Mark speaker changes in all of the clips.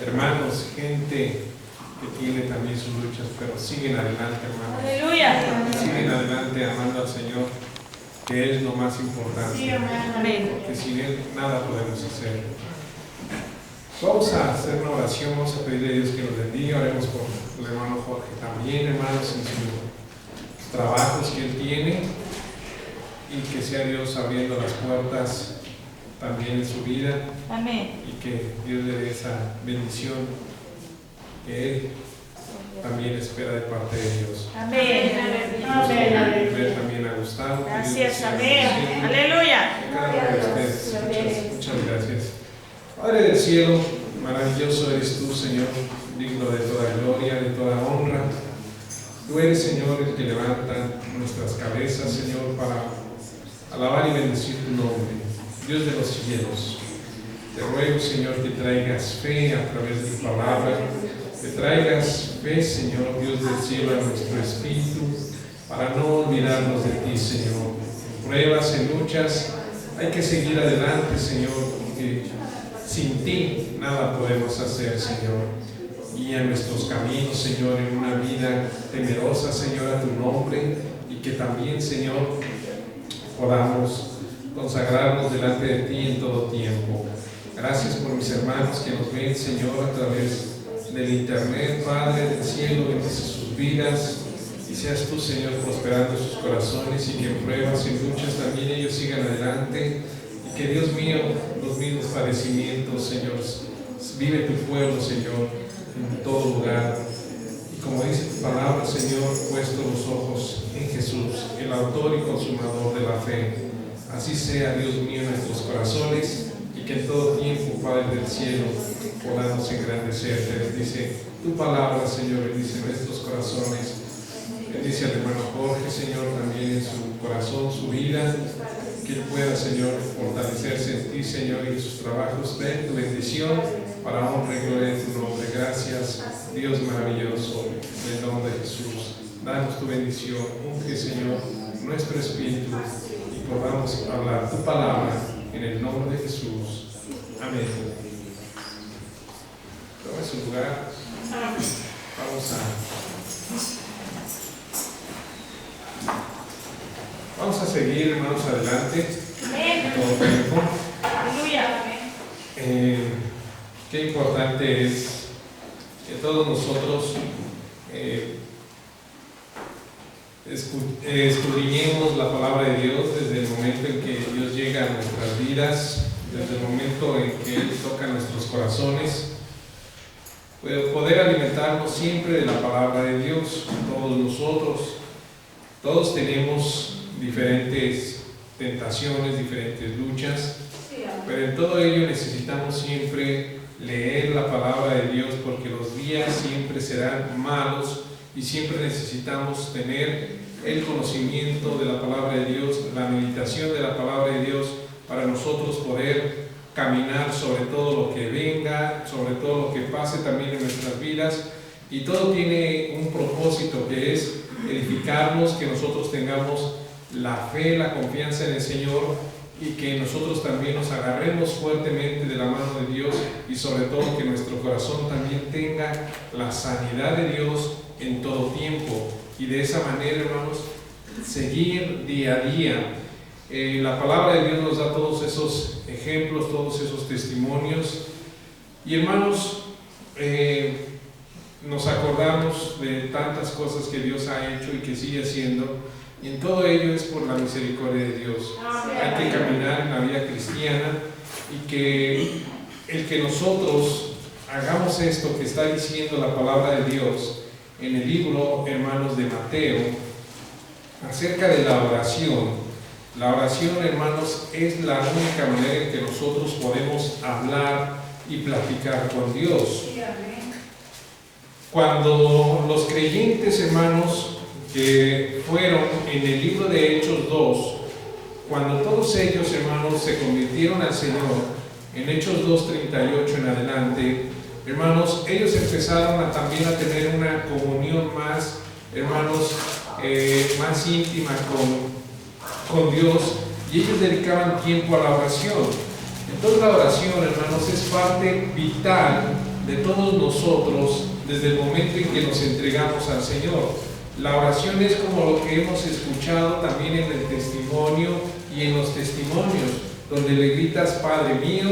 Speaker 1: hermanos, gente que tiene también sus luchas, pero siguen adelante, hermanos.
Speaker 2: Aleluya.
Speaker 1: Siguen adelante amando al Señor, que es lo más importante.
Speaker 2: Sí, amén.
Speaker 1: Porque sin Él nada podemos hacer. Vamos a hacer una oración, vamos a pedirle a Dios que nos bendiga. Oremos por el hermano Jorge también, hermanos, en sus trabajos que él tiene, y que sea Dios abriendo las puertas también en su vida.
Speaker 2: Amén.
Speaker 1: Y que Dios le dé esa bendición que Él también espera de parte de Dios.
Speaker 2: Amén.
Speaker 1: Amén. Ver también a Gustavo.
Speaker 2: Gracias, amén. Aleluya.
Speaker 1: Cada uno de ustedes. Muchas gracias. Padre del cielo, maravilloso eres tú, Señor, digno de toda gloria, de toda honra. Tú eres, Señor, el que levanta nuestras cabezas, Señor, para alabar y bendecir tu nombre, Dios de los cielos. Te ruego, Señor, que traigas fe a través de tu palabra, que traigas fe, Señor, Dios del cielo, a nuestro espíritu, para no olvidarnos de ti, Señor. En pruebas, en luchas, hay que seguir adelante, Señor, porque sin ti nada podemos hacer, Señor. Guía nuestros caminos, Señor, en una vida temerosa, Señor, a tu nombre, y que también, Señor, podamos consagrarnos delante de ti en todo tiempo. Gracias por mis hermanos que nos ven, Señor, a través del internet. Padre del cielo, bendice sus vidas y seas tú, Señor, prosperando sus corazones, y que en pruebas y en luchas también ellos sigan adelante, y que, Dios mío, los mismos padecimientos, Señor, vive tu pueblo, Señor, en todo lugar. Y como dice tu palabra, Señor, puesto los ojos en Jesús, el autor y consumador de la fe. Así sea, Dios mío, en nuestros corazones, y que en todo tiempo, Padre del cielo, podamos engrandecerte. Bendice tu palabra, Señor, bendice nuestros corazones. Bendice al hermano Jorge, Señor, también en su corazón, su vida, que él pueda, Señor, fortalecerse en ti, Señor, y en sus trabajos. Ven tu bendición para honra y gloria de tu nombre. Gracias, Dios maravilloso, en el nombre de Jesús. Danos tu bendición, unge, Señor, nuestro espíritu, y podamos hablar tu palabra en el nombre de Jesús. Amén. Tome su lugar. Vamos a seguir, hermanos, adelante. Todo tiempo.
Speaker 2: Aleluya.
Speaker 1: Qué importante es que todos nosotros escudriñemos la palabra de Dios desde el momento en que Dios llega a nuestras vidas, desde el momento en que Él toca nuestros corazones. Poder alimentarnos siempre de la palabra de Dios. Todos nosotros, todos tenemos diferentes tentaciones, diferentes luchas, pero en todo ello necesitamos siempre leer la palabra de Dios, porque los días siempre serán malos y siempre necesitamos tener el conocimiento de la palabra de Dios, la meditación de la palabra de Dios, para nosotros poder caminar sobre todo lo que venga, sobre todo lo que pase también en nuestras vidas. Y todo tiene un propósito, que es edificarnos, que nosotros tengamos la fe, la confianza en el Señor, y que nosotros también nos agarremos fuertemente de la mano de Dios, y sobre todo que nuestro corazón también tenga la sanidad de Dios en todo tiempo. Y de esa manera, hermanos, seguir día a día. La palabra de Dios nos da todos esos ejemplos, todos esos testimonios, y hermanos, nos acordamos de tantas cosas que Dios ha hecho y que sigue haciendo, y en todo ello es por la misericordia de Dios. Hay que caminar en la vida cristiana, y que el que nosotros hagamos esto que está diciendo la palabra de Dios en el libro, hermanos, de Mateo, acerca de la oración. La oración, hermanos, es la única manera en que nosotros podemos hablar y platicar con Dios. Cuando los creyentes, hermanos, que fueron en el libro de Hechos 2, cuando todos ellos, hermanos, se convirtieron al Señor, en Hechos 2:38 en adelante, hermanos, ellos empezaron también a tener una comunión más, hermanos, más íntima con Dios, y ellos dedicaban tiempo a la oración. Entonces la oración, hermanos, es parte vital de todos nosotros desde el momento en que nos entregamos al Señor. La oración es como lo que hemos escuchado también en el testimonio y en los testimonios, donde le gritas, Padre mío,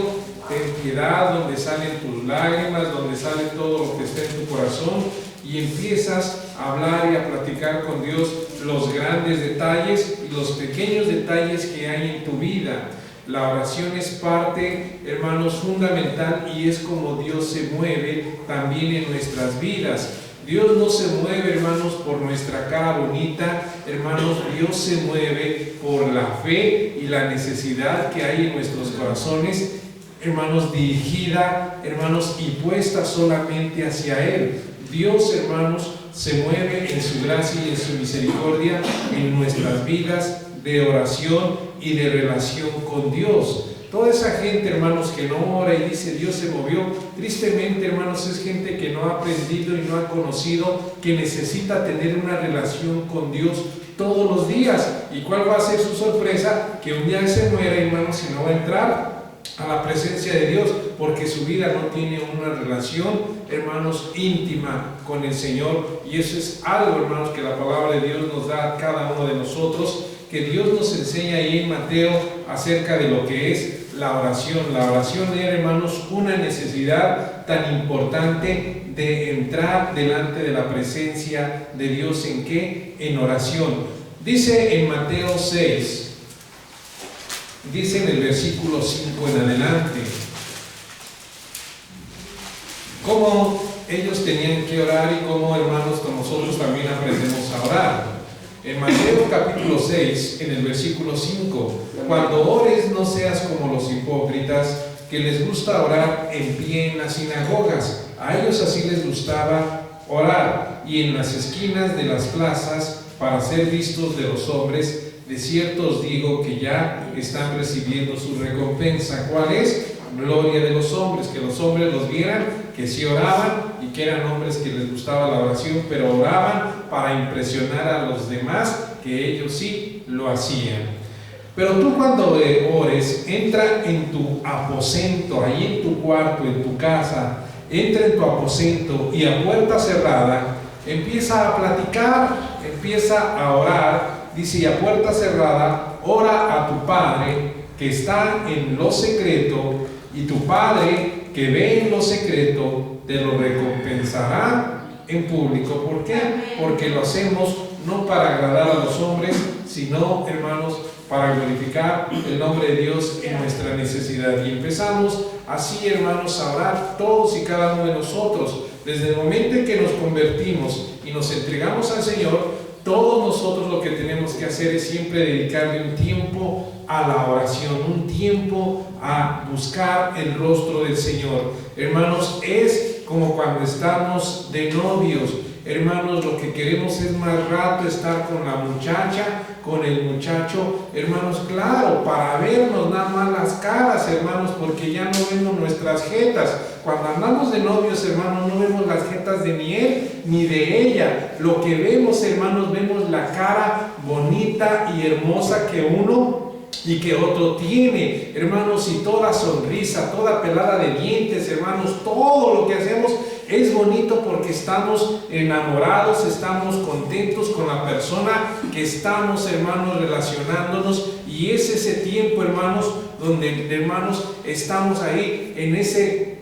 Speaker 1: ten piedad, donde salen tus lágrimas, donde sale todo lo que está en tu corazón, y empiezas a hablar y a platicar con Dios los grandes detalles y los pequeños detalles que hay en tu vida. La oración es parte, hermanos, fundamental, y es como Dios se mueve también en nuestras vidas. Dios no se mueve, hermanos, por nuestra cara bonita, hermanos, Dios se mueve por la fe y la necesidad que hay en nuestros corazones, hermanos, dirigida, hermanos, y puesta solamente hacia Él. Dios, hermanos, se mueve en su gracia y en su misericordia en nuestras vidas de oración y de relación con Dios. Toda esa gente, hermanos, que no ora y dice Dios se movió, tristemente, hermanos, es gente que no ha aprendido y no ha conocido que necesita tener una relación con Dios todos los días. ¿Y cuál va a ser su sorpresa? Que un día se muere, hermanos, y no va a entrar a la presencia de Dios, porque su vida no tiene una relación, hermanos, íntima con el Señor. Y eso es algo, hermanos, que la palabra de Dios nos da a cada uno de nosotros, que Dios nos enseña ahí en Mateo acerca de lo que es la oración. La oración era, hermanos, una necesidad tan importante de entrar delante de la presencia de Dios. ¿En qué? En oración. Dice en Mateo 6, dice en el versículo 5 en adelante, cómo ellos tenían que orar y cómo, hermanos, nosotros también aprendemos a orar. En Mateo capítulo 6, en el versículo 5, cuando ores no seas como los hipócritas, que les gusta orar en pie en las sinagogas. A ellos así les gustaba orar, y en las esquinas de las plazas, para ser vistos de los hombres. De cierto os digo que ya están recibiendo su recompensa. ¿Cuál es? Gloria de los hombres, que los hombres los vieran, que sí oraban y que eran hombres que les gustaba la oración, pero oraban para impresionar a los demás, que ellos sí lo hacían. Pero tú cuando ores, entra en tu aposento, ahí en tu cuarto, en tu casa, entra en tu aposento y a puerta cerrada, empieza a platicar, empieza a orar, dice, y a puerta cerrada, ora a tu Padre que está en lo secreto, y tu Padre que ve en lo secreto te lo recompensará en público. ¿Por qué? Porque lo hacemos no para agradar a los hombres, sino, hermanos, para glorificar el nombre de Dios en nuestra necesidad. Y empezamos así, hermanos, a orar todos y cada uno de nosotros. Desde el momento en que nos convertimos y nos entregamos al Señor, todos nosotros lo que tenemos que hacer es siempre dedicarle un tiempo a la oración, un tiempo a buscar el rostro del Señor. Hermanos, es como cuando estamos de novios. Hermanos, lo que queremos es más rato estar con la muchacha, con el muchacho, hermanos, claro, para vernos nada más las caras, hermanos, porque ya no vemos nuestras jetas. Cuando andamos de novios, hermanos, no vemos las jetas de ni él ni de ella. Lo que vemos, hermanos, vemos la cara bonita y hermosa que uno y que otro tiene, hermanos, y toda sonrisa, toda pelada de dientes, hermanos, todo lo que hacemos es bonito porque estamos enamorados, estamos contentos con la persona que estamos, hermanos, relacionándonos, y es ese tiempo, hermanos, donde, hermanos, estamos ahí en ese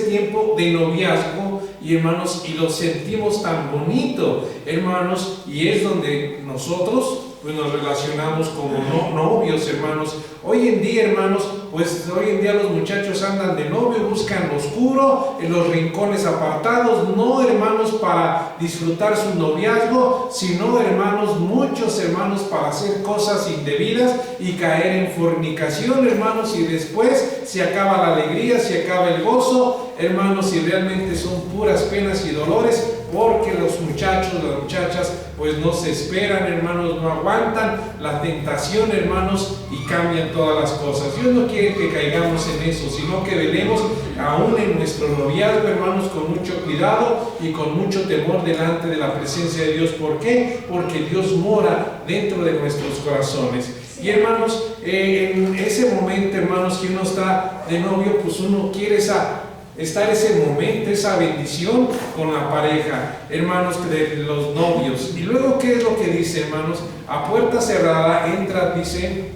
Speaker 1: tiempo de noviazgo, y hermanos, y lo sentimos tan bonito, hermanos, y es donde nosotros pues nos relacionamos como novios, hermanos. Hoy en día, hermanos, pues hoy en día los muchachos andan de novio, buscan lo oscuro, en los rincones apartados, no, hermanos, para disfrutar su noviazgo, sino, hermanos, muchos, hermanos, para hacer cosas indebidas y caer en fornicación, hermanos, y después se acaba la alegría, se acaba el gozo, hermanos, y realmente son puras penas y dolores, porque los muchachos, las muchachas, pues no se esperan, hermanos, no aguantan la tentación, hermanos, y cambian todas las cosas. Dios no quiere que caigamos en eso, sino que velemos aún en nuestro noviazgo, hermanos, con mucho cuidado y con mucho temor delante de la presencia de Dios. ¿Por qué? Porque Dios mora dentro de nuestros corazones. Y, hermanos, en ese momento, hermanos, que uno está de novio, pues uno quiere esa estar ese momento, esa bendición con la pareja, hermanos, de los novios. Y luego, ¿qué es lo que dice, hermanos? A puerta cerrada, entra, dice,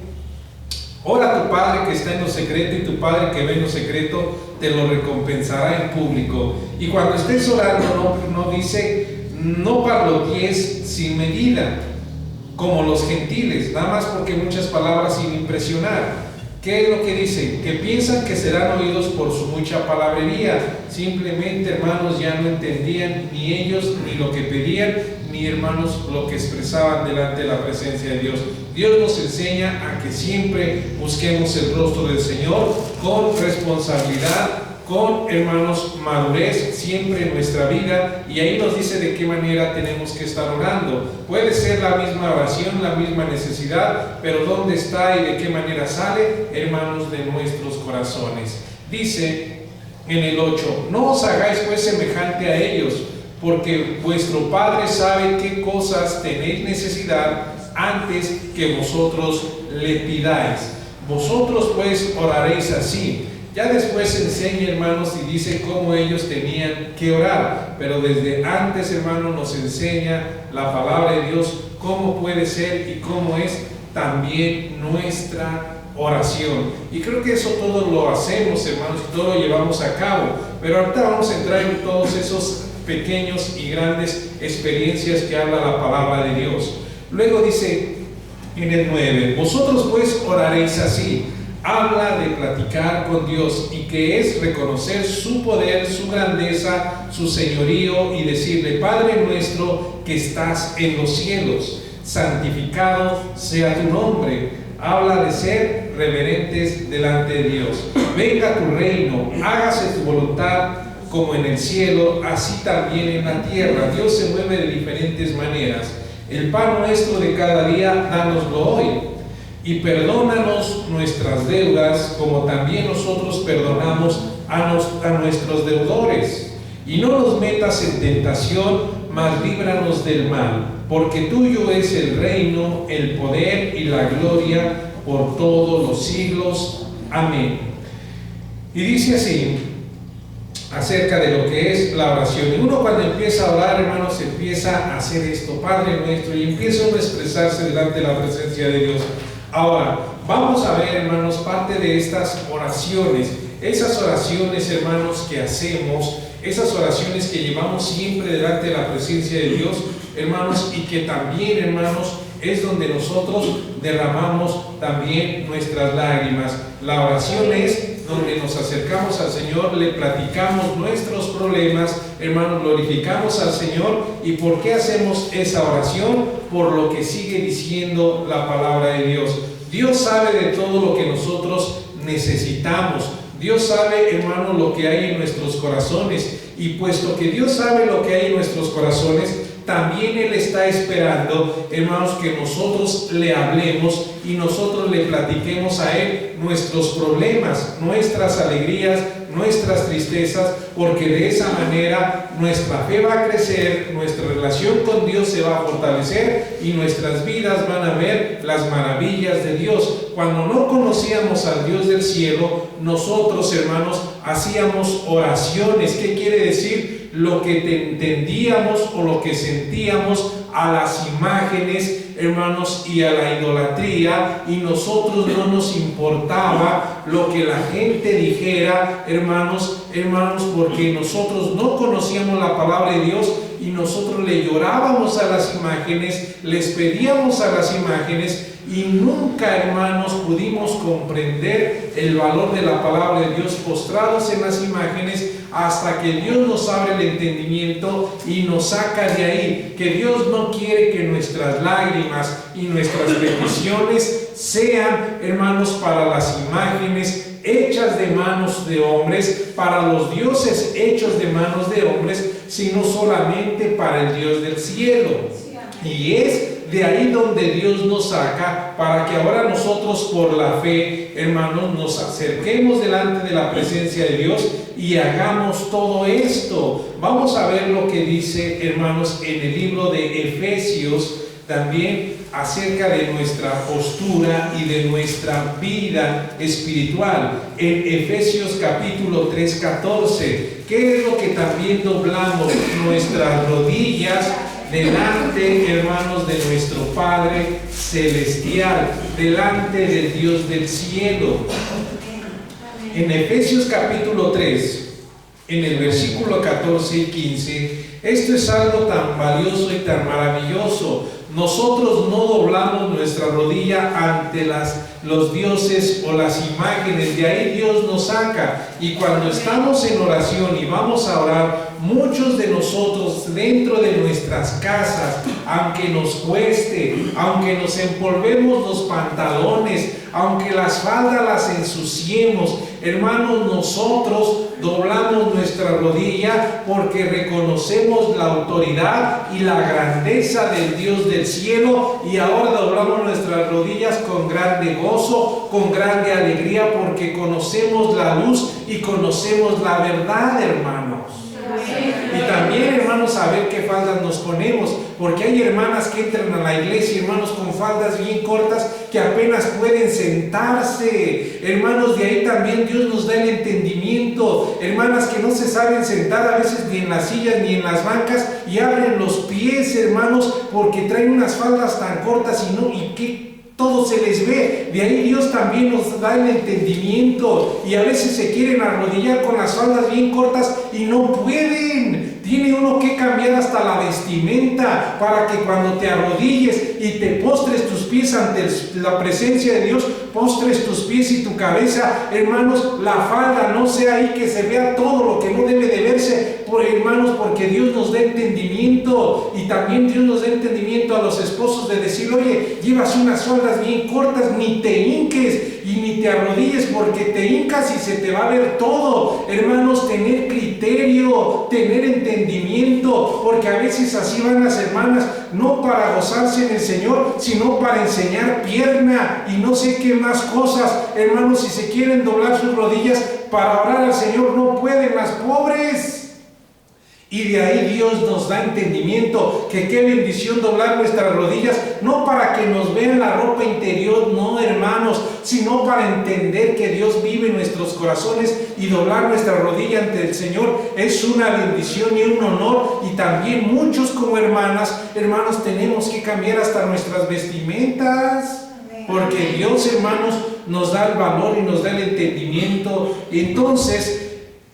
Speaker 1: ora a tu Padre que está en lo secreto, y tu Padre que ve en lo secreto te lo recompensará en público. Y cuando estés orando, no dice, no parlotees sin medida, como los gentiles, nada más porque muchas palabras sin impresionar. ¿Qué es lo que dice? Que piensan que serán oídos por su mucha palabrería. Simplemente, hermanos, ya no entendían ni ellos ni lo que pedían, ni, hermanos, lo que expresaban delante de la presencia de Dios. Dios nos enseña a que siempre busquemos el rostro del Señor con responsabilidad, con, hermanos, madurez siempre en nuestra vida, y ahí nos dice de qué manera tenemos que estar orando. Puede ser la misma oración, la misma necesidad, pero ¿dónde está y de qué manera sale? Hermanos, de nuestros corazones. Dice en el 8, no os hagáis pues semejante a ellos, porque vuestro Padre sabe qué cosas tenéis necesidad antes que vosotros le pidáis. Vosotros pues oraréis así. Ya después enseña, hermanos, y dice cómo ellos tenían que orar, pero desde antes, hermanos, nos enseña la palabra de Dios cómo puede ser y cómo es también nuestra oración. Y creo que eso todo lo hacemos, hermanos, y todo lo llevamos a cabo, pero ahorita vamos a entrar en todos esos pequeños y grandes experiencias que habla la palabra de Dios. Luego dice en el 9, vosotros pues oraréis así. Habla de platicar con Dios, y que es reconocer su poder, su grandeza, su señorío, y decirle, Padre nuestro que estás en los cielos, santificado sea tu nombre. Habla de ser reverentes delante de Dios. Venga tu reino, hágase tu voluntad como en el cielo, así también en la tierra. Dios se mueve de diferentes maneras. El pan nuestro de cada día, dánoslo hoy. Y perdónanos nuestras deudas, como también nosotros perdonamos a nuestros deudores. Y no nos metas en tentación, mas líbranos del mal. Porque tuyo es el reino, el poder y la gloria por todos los siglos. Amén. Y dice así, acerca de lo que es la oración. Y uno, cuando empieza a orar, hermanos, empieza a hacer esto, Padre nuestro, y empieza uno a expresarse delante de la presencia de Dios. Ahora, vamos a ver, hermanos, parte de estas oraciones, esas oraciones, hermanos, que hacemos, esas oraciones que llevamos siempre delante de la presencia de Dios, hermanos, y que también, hermanos, es donde nosotros derramamos también nuestras lágrimas. La oración es donde nos acercamos al Señor, le platicamos nuestros problemas, hermanos, glorificamos al Señor. ¿Y por qué hacemos esa oración? Por lo que sigue diciendo la palabra de Dios. Dios sabe de todo lo que nosotros necesitamos. Dios sabe, hermano, lo que hay en nuestros corazones, y puesto que Dios sabe lo que hay en nuestros corazones, también Él está esperando, hermanos, que nosotros le hablemos y nosotros le platiquemos a Él nuestros problemas, nuestras alegrías, nuestras tristezas, porque de esa manera nuestra fe va a crecer, nuestra relación con Dios se va a fortalecer y nuestras vidas van a ver las maravillas de Dios. Cuando no conocíamos al Dios del cielo, nosotros, hermanos, hacíamos oraciones. ¿Qué quiere decir? Lo que entendíamos o lo que sentíamos a las imágenes, hermanos, y a la idolatría, y nosotros no nos importaba lo que la gente dijera, hermanos, porque nosotros no conocíamos la palabra de Dios, y nosotros le llorábamos a las imágenes, les pedíamos a las imágenes, y nunca, hermanos, pudimos comprender el valor de la palabra de Dios postrados en las imágenes, hasta que Dios nos abre el entendimiento y nos saca de ahí. Que Dios no quiere que nuestras lágrimas y nuestras peticiones sean, hermanos, para las imágenes hechas de manos de hombres, para los dioses hechos de manos de hombres, sino solamente para el Dios del cielo. Y es de ahí donde Dios nos saca, para que ahora nosotros, por la fe, hermanos, nos acerquemos delante de la presencia de Dios y hagamos todo esto. Vamos a ver lo que dice, hermanos, en el libro de Efesios, también acerca de nuestra postura y de nuestra vida espiritual. En Efesios capítulo 3:14, ¿qué es lo que también doblamos? Nuestras rodillas delante, hermanos, de nuestro Padre Celestial, delante del Dios del cielo. En Efesios capítulo 3, en el versículo 14 y 15, esto es algo tan valioso y tan maravilloso. Nosotros no doblamos nuestra rodilla ante los dioses o las imágenes, de ahí Dios nos saca. Y cuando estamos en oración y vamos a orar, muchos de nosotros dentro de nuestras casas, aunque nos cueste, aunque nos empolvemos los pantalones, aunque las faldas las ensuciemos, hermanos, nosotros doblamos nuestra rodilla porque reconocemos la autoridad y la grandeza del Dios del cielo, y ahora doblamos nuestras rodillas con grande gozo, con grande alegría, porque conocemos la luz y conocemos la verdad, hermanos. Y también, hermanos, saber qué faldas nos ponemos, porque hay hermanas que entran a la iglesia, hermanos, con faldas bien cortas que apenas pueden sentarse. Hermanos, de ahí también Dios nos da el entendimiento. Hermanas que no se saben sentar a veces ni en las sillas ni en las bancas y abren los pies, hermanos, porque traen unas faldas tan cortas y que todo se les ve. De ahí Dios también nos da el entendimiento, y a veces se quieren arrodillar con las faldas bien cortas y no pueden. Tiene uno que cambiar hasta la vestimenta para que cuando te arrodilles y te postres tus pies ante la presencia de Dios, postres tus pies y tu cabeza, hermanos, la falda no sea ahí que se vea todo lo que no debe de verse, hermanos, porque Dios nos da entendimiento. Y también Dios nos da entendimiento a los esposos de decir: oye, llevas unas faldas bien cortas, ni te hinques y ni te arrodilles, porque te hincas y se te va a ver todo. Hermanos, tener criterio, tener entendimiento, porque a veces así van las hermanas, no para gozarse en el Señor, sino para enseñar pierna y no sé qué más cosas. Hermanos, si se quieren doblar sus rodillas para orar al Señor, no pueden, las pobres. Y de ahí Dios nos da entendimiento, que qué bendición doblar nuestras rodillas, no para que nos vean la ropa interior, no, hermanos, sino para entender que Dios vive en nuestros corazones, y doblar nuestra rodilla ante el Señor es una bendición y un honor. Y también muchos como hermanas, hermanos, tenemos que cambiar hasta nuestras vestimentas, porque Dios, hermanos, nos da el valor y nos da el entendimiento. Entonces,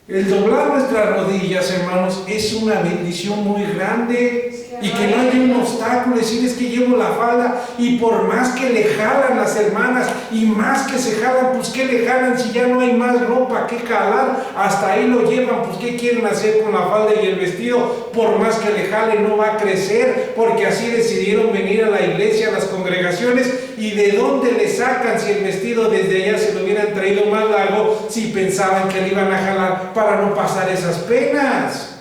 Speaker 1: el doblar nuestras rodillas, hermanos, es una bendición muy grande, y que no haya un obstáculo. Decir: es que llevo la falda, y por más que le jalan las hermanas, y más que se jalan, pues ¿qué le jalan si ya no hay más ropa que jalar? Hasta ahí lo llevan, pues ¿qué quieren hacer con la falda y el vestido? Por más que le jalen, no va a crecer, porque así decidieron venir a la iglesia, a las congregaciones. ¿Y de dónde le sacan si el vestido desde allá se lo hubieran traído más largo, si pensaban que le iban a jalar para no pasar esas penas?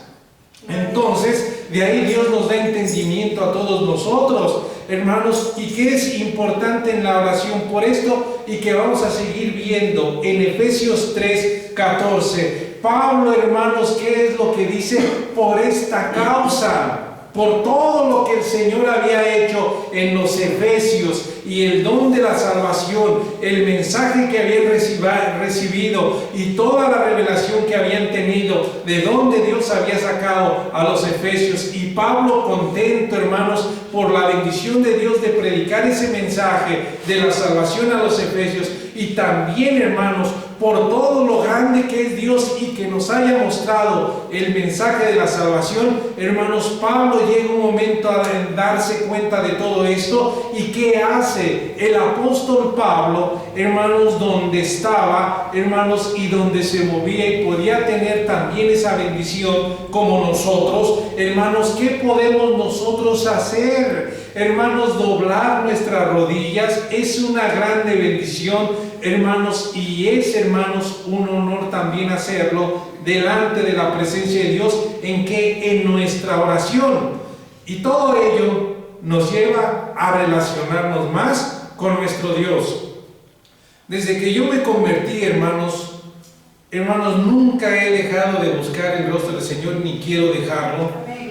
Speaker 1: Entonces, de ahí Dios nos da entendimiento a todos nosotros, hermanos, y que es importante en la oración por esto, y que vamos a seguir viendo en Efesios 3:14. Pablo, hermanos, ¿qué es lo que dice? Por esta causa, por todo lo que el Señor había hecho en los Efesios, y el don de la salvación, el mensaje que habían recibido, y toda la revelación que habían tenido, de donde Dios había sacado a los Efesios. Y Pablo, contento, hermanos, por la bendición de Dios de predicar ese mensaje de la salvación a los Efesios, y también, hermanos, por todo lo grande que es Dios y que nos haya mostrado el mensaje de la salvación, hermanos, Pablo llega un momento a darse cuenta de todo esto. ¿Y qué hace el apóstol Pablo, hermanos, donde estaba, hermanos, y donde se movía y podía tener también esa bendición como nosotros? Hermanos, ¿qué podemos nosotros hacer? Hermanos, doblar nuestras rodillas es una grande bendición, hermanos, y es, hermanos, un honor también hacerlo delante de la presencia de Dios, en nuestra oración. Y todo ello nos lleva a relacionarnos más con nuestro Dios. Desde que yo me convertí, hermanos, nunca he dejado de buscar el rostro del Señor, ni quiero dejarlo,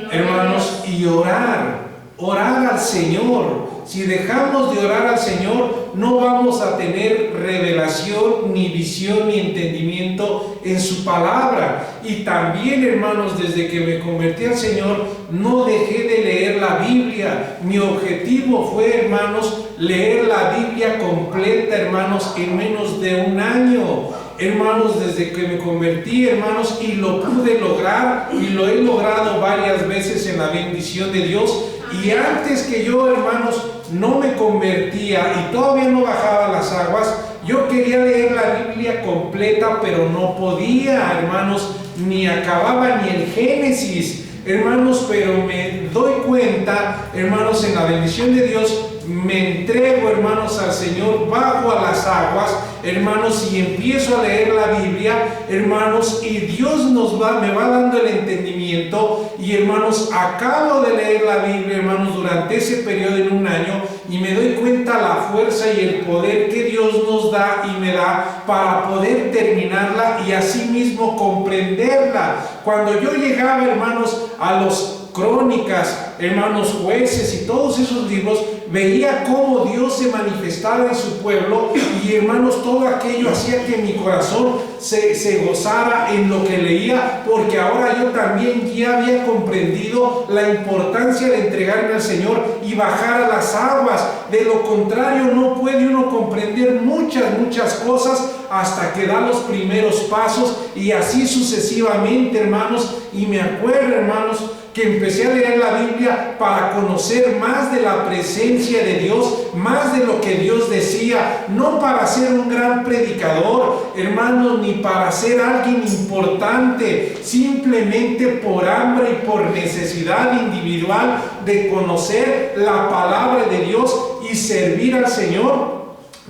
Speaker 1: hermanos, y orar orar al Señor. Si dejamos de orar al Señor, no vamos a tener revelación, ni visión, ni entendimiento en su palabra. Y también, hermanos, desde que me convertí al Señor, no dejé de leer la Biblia. Mi objetivo fue, hermanos, leer la Biblia completa, hermanos, en menos de un año. Hermanos, desde que me convertí, hermanos, y lo pude lograr, y lo he logrado varias veces en la bendición de Dios. Y antes que yo, hermanos, no me convertía y todavía no bajaba las aguas, yo quería leer la Biblia completa, pero no podía, hermanos, ni acababa ni el Génesis, hermanos, pero me doy cuenta, hermanos, en la bendición de Dios, me entrego, hermanos, al Señor, bajo a las aguas, hermanos, y empiezo a leer la Biblia, hermanos, y Dios me va dando el entendimiento, y hermanos, acabo de leer la Biblia, hermanos, durante ese periodo en un año, y me doy cuenta la fuerza y el poder que Dios nos da y me da para poder terminarla y asimismo comprenderla. Cuando yo llegaba, hermanos, a los Crónicas, hermanos, Jueces y todos esos libros, veía cómo Dios se manifestaba en su pueblo, y hermanos, todo aquello hacía que mi corazón se gozara en lo que leía, porque ahora yo también ya había comprendido la importancia de entregarme al Señor y bajar a las aguas. De lo contrario, no puede uno comprender muchas cosas hasta que da los primeros pasos, y así sucesivamente, hermanos. Y me acuerdo, hermanos, que empecé a leer la Biblia para conocer más de la presencia de Dios, más de lo que Dios decía, no para ser un gran predicador, hermanos, ni para ser alguien importante, simplemente por hambre y por necesidad individual de conocer la palabra de Dios y servir al Señor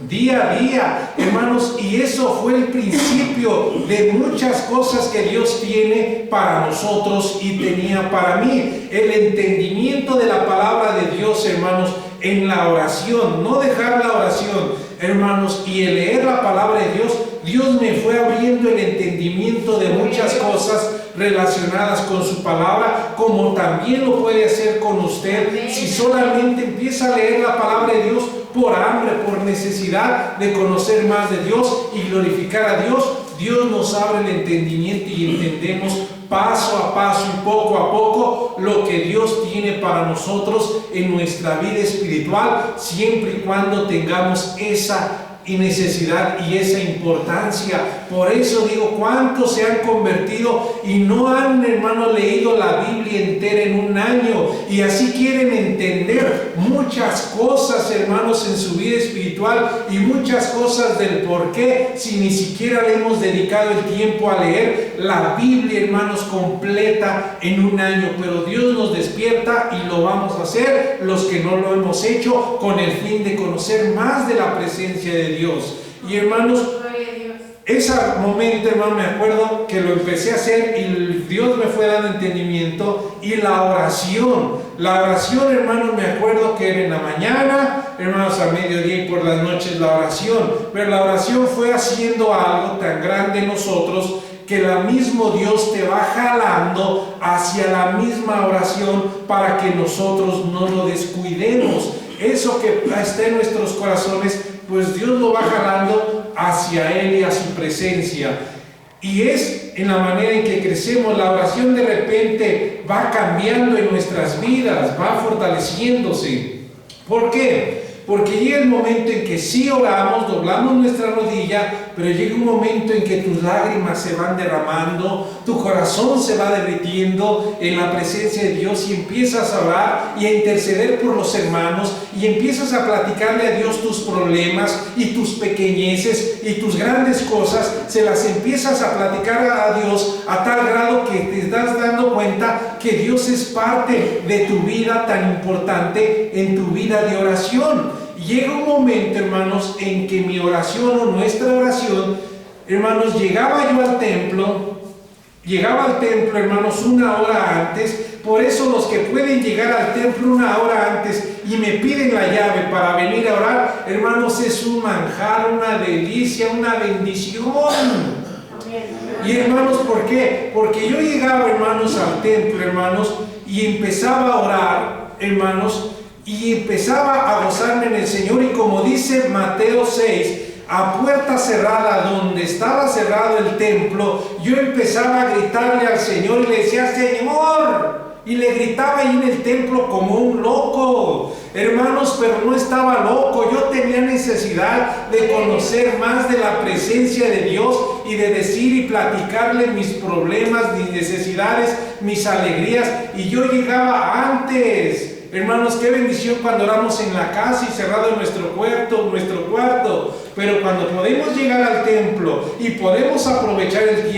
Speaker 1: día a día, hermanos. Y eso fue el principio de muchas cosas que Dios tiene para nosotros y tenía para mí. El entendimiento de la palabra de Dios, hermanos, en la oración, no dejar la oración, hermanos, y el leer la palabra de Dios. Dios me fue abriendo el entendimiento de muchas cosas relacionadas con su palabra, como también lo puede hacer con usted si solamente empieza a leer la palabra de Dios por hambre, por necesidad de conocer más de Dios y glorificar a Dios. Dios nos abre el entendimiento y entendemos paso a paso y poco a poco lo que Dios tiene para nosotros en nuestra vida espiritual, siempre y cuando tengamos esa necesidad y esa importancia. Por eso digo, ¿cuántos se han convertido y no han, hermano, leído la Biblia entera en un año? Y así quieren entender muchas cosas, hermanos, en su vida espiritual, y muchas cosas del por qué, si ni siquiera le hemos dedicado el tiempo a leer la Biblia, hermanos, completa en un año. Pero Dios nos despierta y lo vamos a hacer, los que no lo hemos hecho, con el fin de conocer más de la presencia de Dios. Y hermanos, ese momento, hermano, me acuerdo que lo empecé a hacer y Dios me fue dando entendimiento. Y la oración, hermanos, me acuerdo que era en la mañana, hermanos, a mediodía, y por las noches la oración. Pero la oración fue haciendo algo tan grande en nosotros que el mismo Dios te va jalando hacia la misma oración para que nosotros no lo descuidemos. Eso que está en nuestros corazones, pues Dios lo va jalando hacia Él y a su presencia. Y es en la manera en que crecemos. La oración de repente va cambiando en nuestras vidas, va fortaleciéndose. ¿Por qué? Porque llega el momento en que sí oramos, doblamos nuestra rodilla, pero llega un momento en que tus lágrimas se van derramando, tu corazón se va derritiendo en la presencia de Dios, y empiezas a orar y a interceder por los hermanos, y empiezas a platicarle a Dios tus problemas y tus pequeñeces y tus grandes cosas, se las empiezas a platicar a Dios a tal grado que te estás dando cuenta que Dios es parte de tu vida tan importante, en tu vida de oración. Llega un momento, hermanos, en que mi oración o nuestra oración, hermanos, llegaba al templo, hermanos, una hora antes. Por eso los que pueden llegar al templo una hora antes y me piden la llave para venir a orar, hermanos, es un manjar, una delicia, una bendición. Y hermanos, ¿por qué? Porque yo llegaba, hermanos, al templo, hermanos, y empezaba a orar, hermanos, y empezaba a gozarme en el Señor. Y como dice Mateo 6, a puerta cerrada, donde estaba cerrado el templo, yo empezaba a gritarle al Señor y le decía: Señor, y le gritaba ahí en el templo como un loco, hermanos, pero no estaba loco. Yo tenía necesidad de conocer más de la presencia de Dios y de decir y platicarle mis problemas, mis necesidades, mis alegrías. Y yo llegaba antes. Hermanos, qué bendición cuando oramos en la casa y cerrado nuestro cuarto. Pero cuando podemos llegar al templo y podemos aprovechar el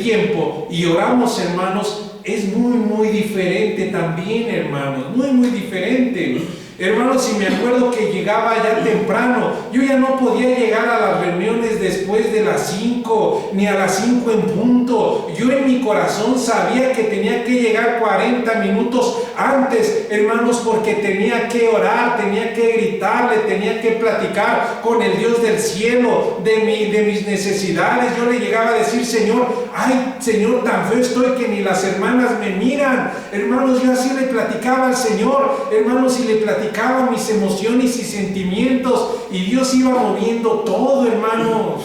Speaker 1: tiempo y oramos, hermanos, es muy diferente también, hermanos, muy diferente. Hermanos, y me acuerdo que llegaba ya temprano. Yo ya no podía llegar a las reuniones después de las 5, ni a las 5 en punto. Yo en mi corazón sabía que tenía que llegar 40 minutos antes, hermanos, porque tenía que orar, tenía que gritarle, tenía que platicar con el Dios del cielo de mis necesidades. Yo le llegaba a decir: Señor, ay, Señor, tan feo estoy que ni las hermanas me miran. Hermanos, yo así le platicaba al Señor, hermanos, y le platicaba mis emociones y sentimientos, y Dios iba moviendo todo, hermanos.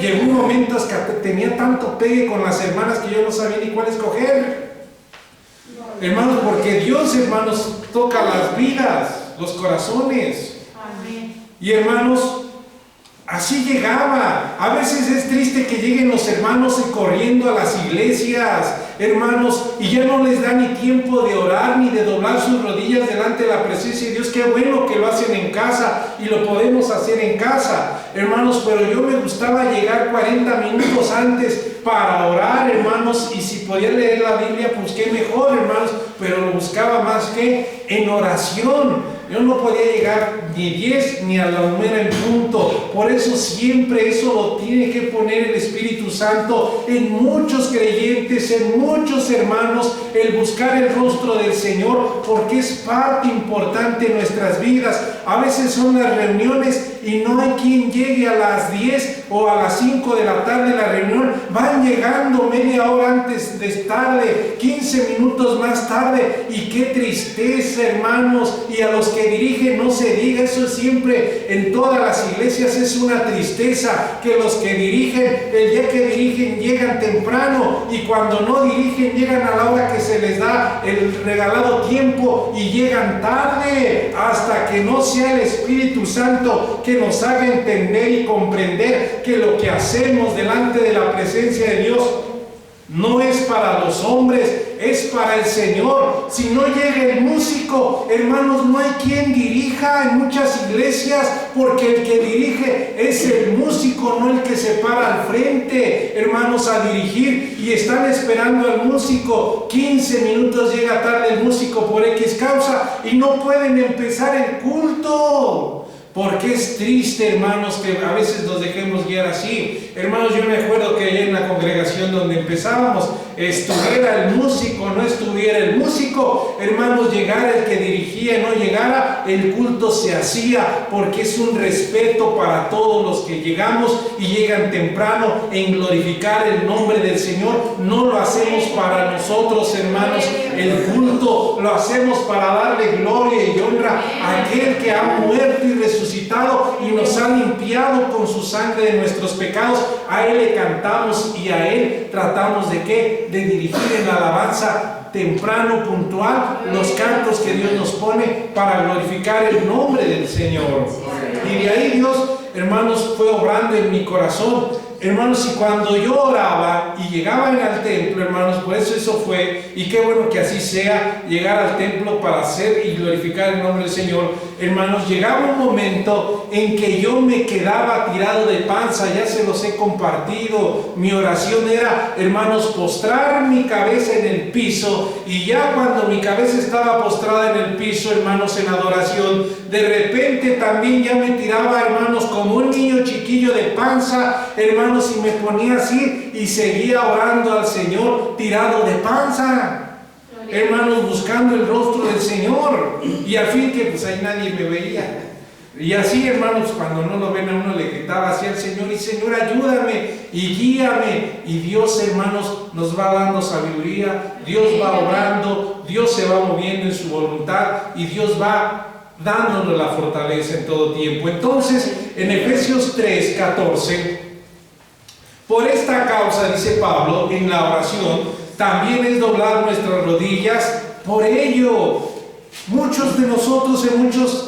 Speaker 1: Llegó un momento que tenía tanto pegue con las hermanas que yo no sabía ni cuál escoger, hermanos, porque Dios, hermanos, toca las vidas, los corazones. Y hermanos, así llegaba. A veces es triste que lleguen los hermanos corriendo a las iglesias, hermanos, y ya no les da ni tiempo de orar ni de doblar sus rodillas delante de la presencia de Dios. Qué bueno que lo hacen en casa y lo podemos hacer en casa, hermanos, pero yo me gustaba llegar 40 minutos antes para orar, hermanos, y si podía leer la Biblia, pues qué mejor, hermanos, pero lo buscaba más que en oración. Yo no podía llegar ni 10 ni a la 1 en punto. Por eso siempre eso lo tiene que poner el Espíritu Santo en muchos creyentes, en muchos hermanos, el buscar el rostro del Señor, porque es parte importante en nuestras vidas. A veces son las reuniones y no hay quien llegue a las 10 o a las 5 de la tarde a la reunión. Van llegando media hora antes de tarde, 15 minutos más tarde, y qué tristeza, hermanos. Y a los que dirigen no se diga, eso siempre en todas las iglesias es una tristeza, que los que dirigen, el día que dirigen llegan temprano, y cuando no dirigen llegan a la hora que se les da el regalado tiempo y llegan tarde, hasta que no sea el Espíritu Santo que nos haga entender y comprender que lo que hacemos delante de la presencia de Dios no es para los hombres, es para el Señor. Si no llega el músico, hermanos, no hay quien dirija en muchas iglesias, porque el que dirige es el músico, no el que se para al frente, hermanos, a dirigir, y están esperando al músico. 15 minutos llega tarde el músico por X causa y no pueden empezar el culto. Porque es triste, hermanos, que a veces nos dejemos guiar así. Hermanos, yo me acuerdo que allá en la congregación donde empezábamos, estuviera el músico, no estuviera el músico, hermanos, llegara el que dirigía, no llegara, el culto se hacía, porque es un respeto para todos los que llegamos y llegan temprano en glorificar el nombre del Señor. No lo hacemos para nosotros, hermanos, el culto lo hacemos para darle gloria y honra a aquel que ha muerto y resucitado y nos ha limpiado con su sangre de nuestros pecados. A Él le cantamos y a Él tratamos de ¿qué? De dirigir en la alabanza temprano, puntual, los cantos que Dios nos pone para glorificar el nombre del Señor. Y de ahí Dios, hermanos, fue obrando en mi corazón. Hermanos, y cuando yo oraba y llegaban al templo, hermanos, por eso fue, y qué bueno que así sea, llegar al templo para hacer y glorificar el nombre del Señor. Hermanos, llegaba un momento en que yo me quedaba tirado de panza, ya se los he compartido. Mi oración era, hermanos, postrar mi cabeza en el piso, y ya cuando mi cabeza estaba postrada en el piso, hermanos, en adoración, de repente también ya me tiraba, hermanos, como un niño chiquillo de panza, hermanos, y me ponía así y seguía orando al Señor tirado de panza, hermanos, buscando el rostro del Señor. Y al fin que pues ahí nadie me veía, Y así, hermanos, cuando no lo ven a uno, le gritaba hacia el Señor, y Señor, ayúdame y guíame. Y Dios, hermanos, nos va dando sabiduría, Dios va obrando, Dios se va moviendo en su voluntad y Dios va dándonos la fortaleza en todo tiempo. Entonces, en Efesios 3:14, por esta causa, dice Pablo en la oración, también es doblar nuestras rodillas. Por ello, muchos de nosotros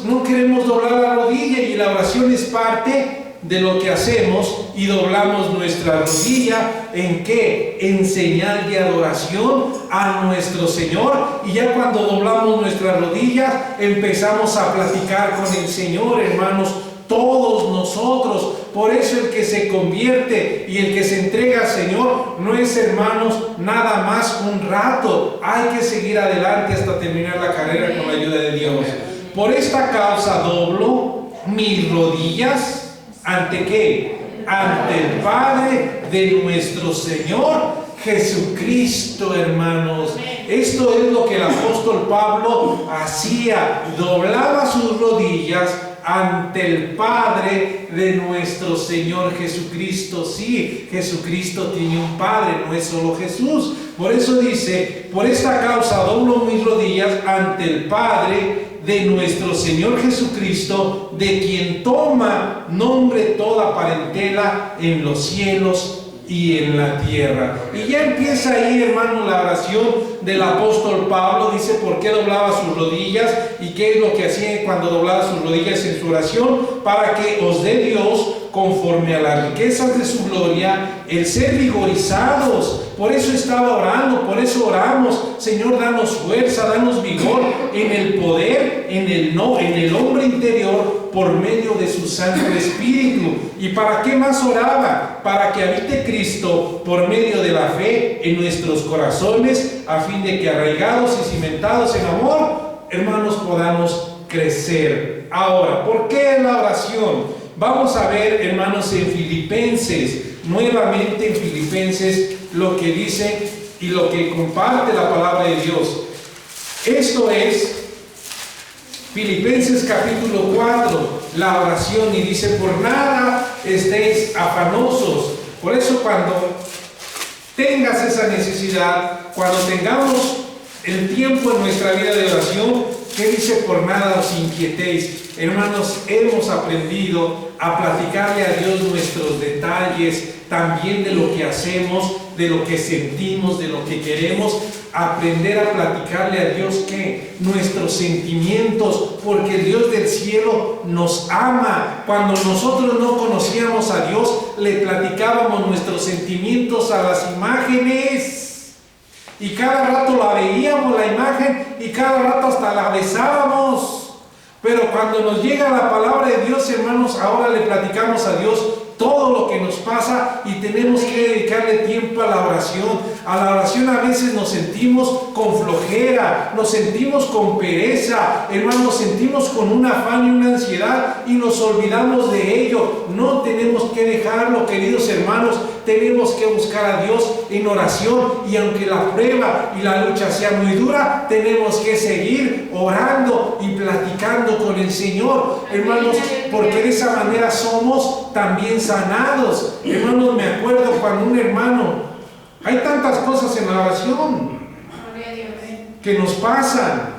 Speaker 1: no queremos doblar la rodilla, y la oración es parte de lo que hacemos, y doblamos nuestra rodilla ¿en qué? En señal de adoración a nuestro Señor. Y ya cuando doblamos nuestras rodillas empezamos a platicar con el Señor, hermanos, todos nosotros. Por eso el que se convierte y el que se entrega al Señor no es, hermanos, nada más un rato. Hay que seguir adelante hasta terminar la carrera con la ayuda de Dios. Por esta causa doblo mis rodillas. ¿Ante qué? Ante el Padre de nuestro Señor Jesucristo, hermanos. Esto es lo que el apóstol Pablo hacía. Doblaba sus rodillas ante el Padre de nuestro Señor Jesucristo. Sí, Jesucristo tiene un Padre, no es solo Jesús. Por eso dice, por esta causa doblo mis rodillas ante el Padre de nuestro Señor Jesucristo, de quien toma nombre toda parentela en los cielos y en la tierra. Y ya empieza ahí, hermano, la oración del apóstol Pablo. Dice por qué doblaba sus rodillas y qué es lo que hacía cuando doblaba sus rodillas en su oración: para que os dé Dios, conforme a las riquezas de su gloria, el ser vigorizados. Por eso estaba orando, por eso oramos: Señor, danos fuerza, danos vigor en el poder, en el hombre interior, por medio de su Santo Espíritu. ¿Y para qué más oraba? Para que habite Cristo por medio de la fe en nuestros corazones, a fin de que, arraigados y cimentados en amor, hermanos, podamos crecer. Ahora, ¿por qué la oración? Vamos a ver, hermanos, en Filipenses, nuevamente en Filipenses, lo que dice y lo que comparte la palabra de Dios. Esto es Filipenses capítulo 4, la oración, y dice: por nada estéis afanosos. Por eso, cuando tengas esa necesidad, cuando tengamos el tiempo en nuestra vida de oración, ¿qué dice? Por nada os inquietéis. Hermanos, hemos aprendido a platicarle a Dios nuestros detalles, también de lo que hacemos, de lo que sentimos, de lo que queremos. Aprender a platicarle a Dios que nuestros sentimientos, porque el Dios del cielo nos ama. Cuando nosotros no conocíamos a Dios, le platicábamos nuestros sentimientos a las imágenes, y cada rato la veíamos, la imagen, y cada rato hasta la besábamos. Pero cuando nos llega la palabra de Dios, hermanos, ahora le platicamos a Dios todo lo que nos pasa, y tenemos que dedicarle tiempo a la oración. A la oración a veces nos sentimos con flojera, nos sentimos con pereza, hermanos, nos sentimos con un afán y una ansiedad, y nos olvidamos de ello. No tenemos que dejarlo, queridos hermanos. Tenemos que buscar a Dios en oración, y aunque la prueba y la lucha sea muy dura, tenemos que seguir orando y platicando con el Señor, hermanos, porque de esa manera somos también sanados. Hermanos, me acuerdo cuando un hermano, hay tantas cosas en la oración que nos pasan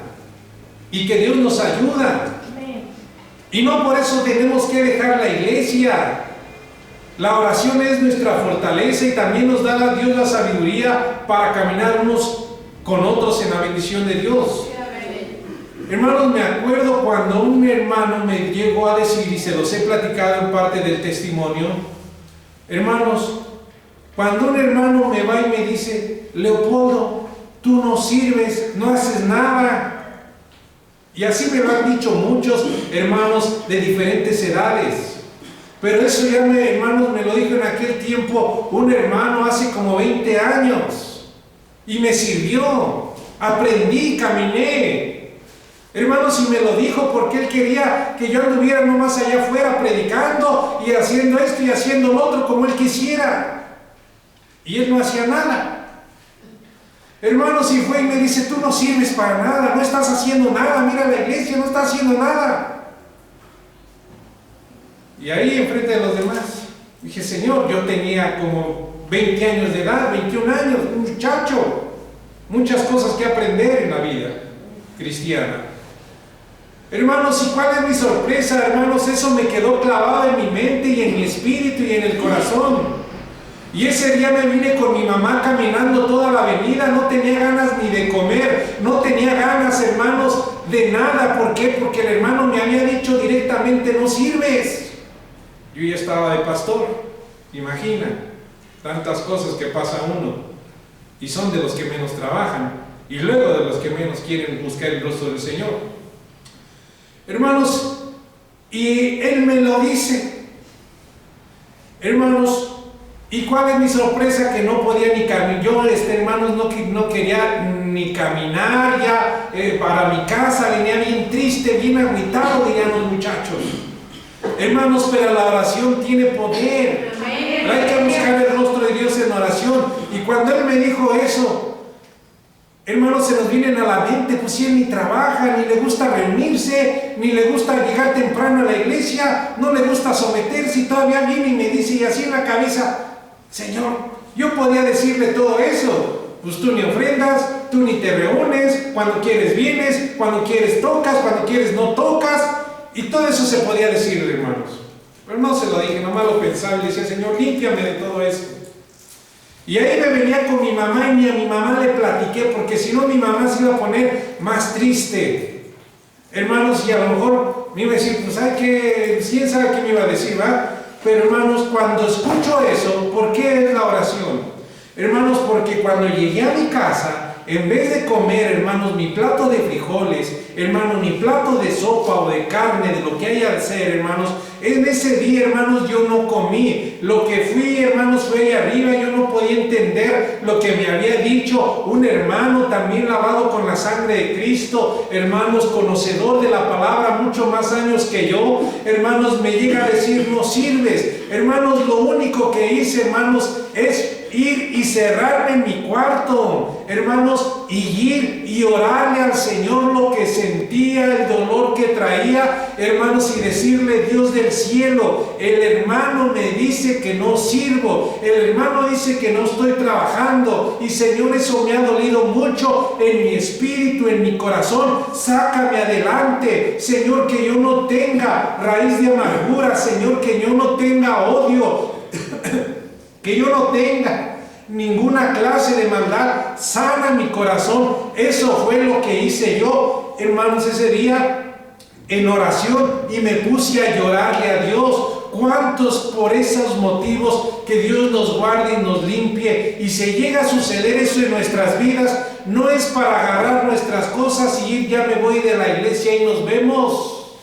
Speaker 1: y que Dios nos ayuda, y no por eso tenemos que dejar la iglesia. La oración es nuestra fortaleza, y también nos da a Dios la sabiduría para caminar unos con otros en la bendición de Dios. Hermanos, me acuerdo cuando un hermano me llegó a decir, y se los he platicado en parte del testimonio, hermanos, cuando un hermano me va y me dice: Leopoldo, tú no sirves, no haces nada. Y así me lo han dicho muchos hermanos de diferentes edades. Pero eso ya, hermanos, me lo dijo en aquel tiempo un hermano hace como 20 años. Y me sirvió, aprendí, caminé. Hermanos, y me lo dijo porque él quería que yo anduviera nomás allá afuera predicando y haciendo esto y haciendo lo otro como él quisiera. Y él no hacía nada. Hermanos, y fue y me dice: tú no sirves para nada, no estás haciendo nada, mira la iglesia, no está haciendo nada. Y ahí enfrente de los demás, dije, Señor, yo tenía como 20 años de edad, 21 años, un muchacho, muchas cosas que aprender en la vida cristiana. Hermanos, ¿y cuál es mi sorpresa, hermanos? Eso me quedó clavado en mi mente y en mi espíritu y en el corazón. Y ese día me vine con mi mamá caminando toda la avenida, no tenía ganas ni de comer, no tenía ganas, hermanos, de nada. ¿Por qué? Porque el hermano me había dicho directamente, no sirves. Yo ya estaba de pastor, imagina, tantas cosas que pasa uno, y son de los que menos trabajan, y luego de los que menos quieren buscar el rostro del Señor. Hermanos, y él me lo dice, hermanos, ¿y cuál es mi sorpresa? Que no podía ni caminar. Yo, hermanos, no quería ni caminar ya para mi casa. Venía bien triste, bien agüitado, dirían los muchachos. Hermanos, pero la oración tiene poder. Hay que buscar el rostro de Dios en oración. Y cuando él me dijo eso, hermanos, se nos vienen a la mente, pues si él ni trabaja, ni le gusta reunirse, ni le gusta llegar temprano a la iglesia, no le gusta someterse, y todavía viene y me dice, y así en la cabeza, Señor, yo podía decirle todo eso, pues tú ni ofrendas, tú ni te reúnes, cuando quieres vienes, cuando quieres tocas, cuando quieres no tocas, y todo eso se podía decir, hermanos. Pero no se lo dije, nomás lo pensaba y le decía, Señor, límpiame de todo eso. Y ahí me venía con mi mamá y a mi mamá le platiqué, porque si no mi mamá se iba a poner más triste. Hermanos, y a lo mejor me iba a decir, pues ¿sabe qué? ¿Quién sabe qué me iba a decir, va? Pero hermanos, cuando escucho eso, ¿por qué es la oración? Hermanos, porque cuando llegué a mi casa, en vez de comer, hermanos, mi plato de frijoles, hermanos, mi plato de sopa o de carne, de lo que haya de ser, hermanos, en ese día, hermanos, yo no comí. Lo que fui, hermanos, fue ahí arriba. Yo no podía entender lo que me había dicho un hermano también lavado con la sangre de Cristo, hermanos, conocedor de la palabra, mucho más años que yo. Hermanos, me llega a decir, no sirves. Hermanos, lo único que hice, hermanos, es ir y cerrarme en mi cuarto, hermanos, y ir y orarle al Señor lo que sentía, el dolor que traía, hermanos, y decirle, Dios del cielo, el hermano me dice que no sirvo, el hermano dice que no estoy trabajando, y Señor, eso me ha dolido mucho en mi espíritu, en mi corazón. Sácame adelante, Señor, que yo no tenga raíz de amargura, Señor, que yo no tenga odio, que yo no tenga ninguna clase de maldad. Sana mi corazón. Eso fue lo que hice yo, hermanos, ese día en oración, y me puse a llorarle a Dios. ¿Cuántos por esos motivos? Que Dios nos guarde y nos limpie. Y si llega a suceder eso en nuestras vidas, no es para agarrar nuestras cosas y ir, ya me voy de la iglesia y nos vemos.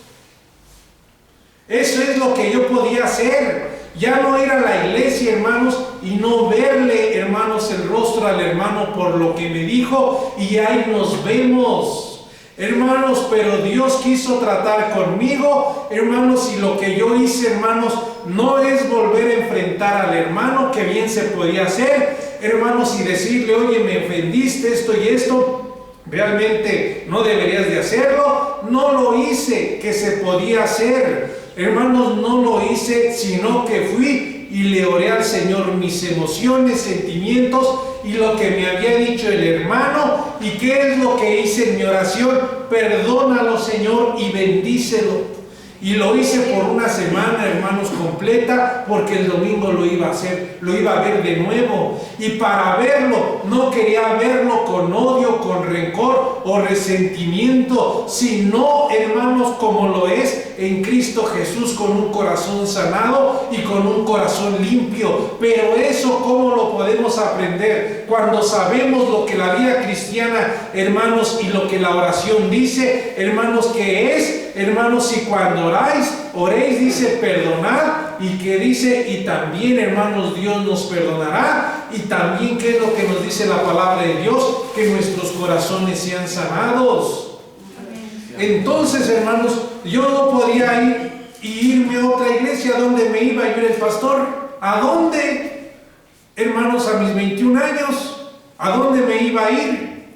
Speaker 1: Eso es lo que yo podía hacer. Ya no ir a la iglesia, hermanos, y no verle, hermanos, el rostro al hermano por lo que me dijo, y ahí nos vemos, hermanos. Pero Dios quiso tratar conmigo, hermanos, y lo que yo hice, hermanos, no es volver a enfrentar al hermano, que bien se podía hacer, hermanos, y decirle, oye, me ofendiste esto y esto, realmente no deberías de hacerlo. No lo hice, que se podía hacer. Hermanos, no lo hice, sino que fui y le oré al Señor mis emociones, sentimientos y lo que me había dicho el hermano. ¿Y qué es lo que hice en mi oración? Perdónalo, Señor, y bendícelo. Y lo hice por una semana, hermanos, completa, porque el domingo lo iba a hacer, lo iba a ver de nuevo. Y para verlo, no quería verlo con odio, con rencor o resentimiento, sino, hermanos, como lo es en Cristo Jesús, con un corazón sanado y con un corazón limpio. Pero eso, ¿cómo lo podemos aprender? Cuando sabemos lo que la vida cristiana, hermanos, y lo que la oración dice, hermanos, que es, hermanos, y cuando oréis, dice, perdonad, y que dice, y también, hermanos, Dios nos perdonará. Y también, ¿qué es lo que nos dice la palabra de Dios? Que nuestros corazones sean sanados. Entonces, hermanos, yo no podía ir y irme a otra iglesia. ¿A dónde me iba? Yo era el pastor. ¿A dónde? Hermanos, a mis 21 años, ¿a dónde me iba a ir?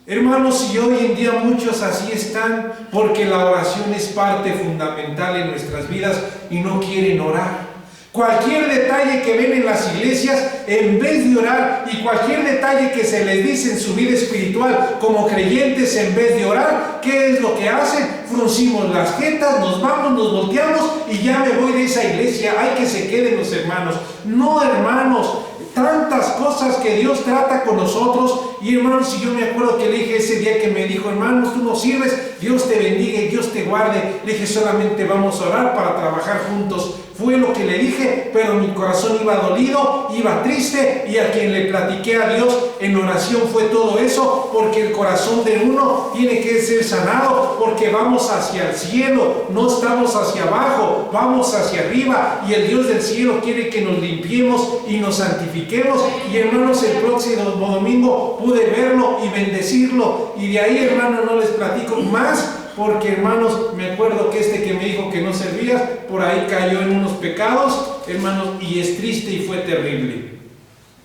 Speaker 1: Hermanos, y hoy en día muchos así están porque la oración es parte fundamental en nuestras vidas y no quieren orar. Cualquier detalle que ven en las iglesias, en vez de orar, y cualquier detalle que se les dice en su vida espiritual como creyentes, en vez de orar, ¿qué es lo que hacen? Fruncimos las jetas, nos vamos, nos volteamos y ya me voy de esa iglesia. Hay que se queden los hermanos. No, hermanos, tantas cosas que Dios trata con nosotros. Y hermanos, si yo me acuerdo que le dije ese día que me dijo, hermanos, tú no sirves, Dios te bendiga y Dios te guarde. Le dije, solamente vamos a orar para trabajar juntos. Fue lo que le dije, pero mi corazón iba dolido, iba triste, y a quien le platiqué a Dios en oración fue todo eso, porque el corazón de uno tiene que ser sanado, porque vamos hacia el cielo, no estamos hacia abajo, vamos hacia arriba, y el Dios del cielo quiere que nos limpiemos y nos santifiquemos. Y hermanos, el próximo domingo pude verlo y bendecirlo, y de ahí, hermanos, no les platico más, porque hermanos, me acuerdo que que me dijo que no servías, por ahí cayó en unos pecados, hermanos, y es triste y fue terrible.